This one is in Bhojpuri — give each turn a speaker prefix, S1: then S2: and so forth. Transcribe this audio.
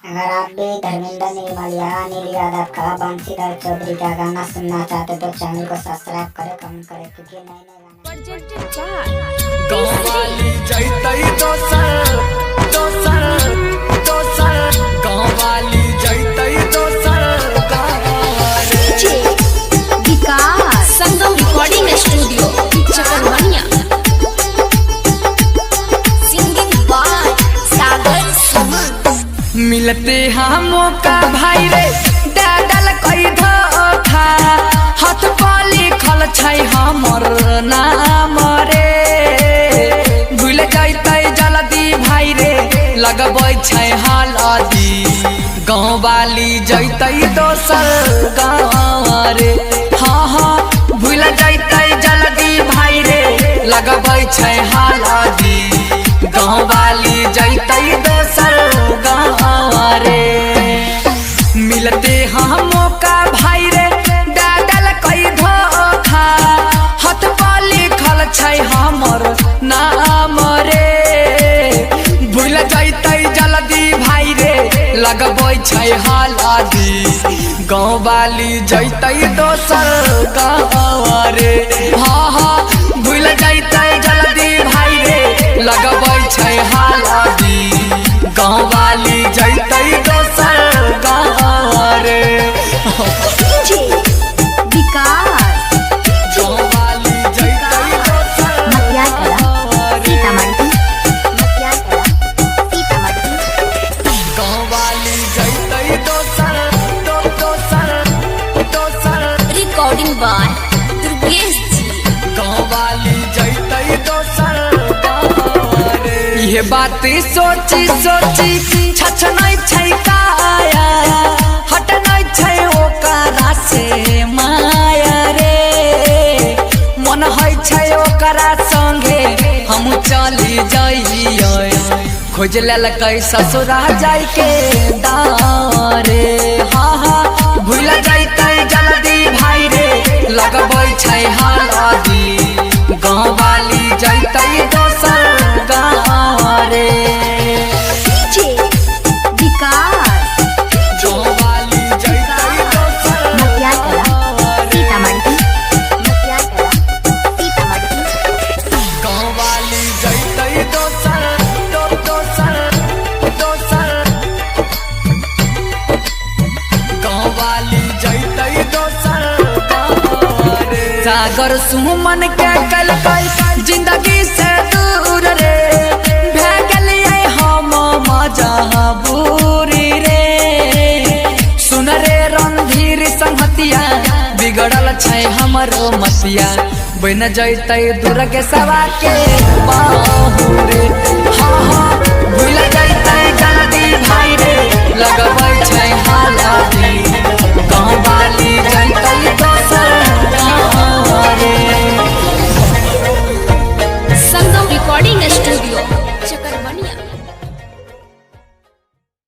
S1: अगर आप भी धर्मेंद्र निर्मलिया अनिल यादव का बंशीधर चौधरी का गाना सुनना चाहते तो चैनल को सब्सक्राइब करें, कमेंट करें क्योंकि नए
S2: गाँवाली जैतई दोसर गाँवाली जैतई दोसर
S3: विकास संगम रिकॉर्डिंग स्टूडियो चकरवनिया सिंगिंग बाय सागर सुमन।
S2: मिलते हम मौका भाई रे डाडल कई धोखा हाथ पर लिखल छै हमर नाम रे भूल जैतै जल्दी भाई रे लगबै छै हल्दी गाँवाली जैतै दोसर गाँव रे हाँ हाँ भूल जैतै जल्दी भाई रे लगबै छै हल्दी गाँवाली जैतै दोसर गाँव रे मिलते हाँ मौका भाई रे डाडल कई धोखा हाथ पर लिखल छै हमर नाम रे भूल जैतै जल्दी भाई रे लगबै छै हल्दी गाँवाली जैतै दोसर गाँव रे हाँ हाँ भूल जैतै जल्दी भाई रे लगबै छै हल्दी गाँवाली जैतै दोसर गाँव रे
S3: विकास
S2: गाँवाली जैतै दोसर गाँवाली जैतै दोसर
S3: रिकॉर्डिंग बाय दुर्गेश जी।
S2: गाँवाली जैतै दोसर गाँव रे इहे बात सोची सोची छछनै छै काया हटनै छै ओकरा से माया रे मन है छै ओकरा संगे हम चली जाइए खोज लेलकै ससुरा जाय के दारे हाँ हाँ भूल जैतै जल्दी भाई रे लगबै छै हल्दी गाँवाली जैतै दोसर गाँव रे
S3: विकास
S2: गाँवाली जैतै दोसर गाँवाली जैतै दोसर गाँवाली जैतै दोसर गाँव रे सागर सुमन के कलकै जिंदगी से दूर रे भे गेलियै हम मजबूरी रे सुन रे रणधीर संहतिया बिगड़ल छै हमरो मतिया बन जैतै दुर्गेशवा के बाहु रे हाँ हाँ भूल